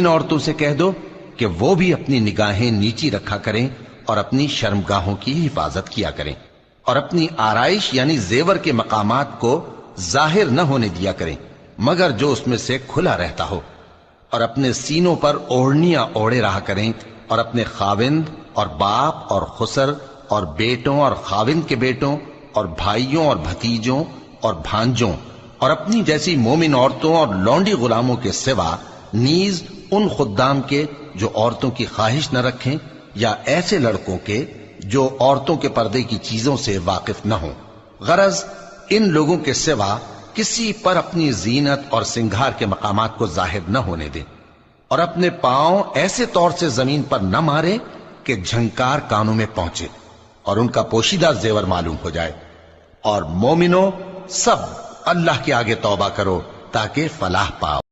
मोमिन औरतों से कह दो कि वो भी अपनी निगाहें नीची रखा करें और अपनी शर्मगाहों की हिफाजत किया करें और अपनी आराइश यानी जेवर के मकामात को जाहिर न होने दिया करें मगर जो उसमें से खुला रहता हो, और अपने सीनों पर ओढ़नियां ओढ़े रहा करें और अपने खाविंद और बाप और खुसर और बेटों और खाविंद के बेटों और भाइयों और भतीजों और भांजों और अपनी जैसी मोमिन औरतों और लौंडी गुलामों के सिवा नीज उन खुद्दाम के जो औरतों की ख्वाहिश न रखें या ऐसे लड़कों के जो औरतों के पर्दे की चीजों से वाकिफ न हो। गरज इन लोगों के सिवा किसी पर अपनी जीनत और सिंगार के मकामात को जाहिर न होने दें और अपने पांव ऐसे तौर से जमीन पर न मारे कि झंकार कानों में पहुंचे और उनका पोशीदा जेवर मालूम हो जाए। और मोमिनो सब अल्लाह के आगे तौबा करो ताकि फलाह पाओ।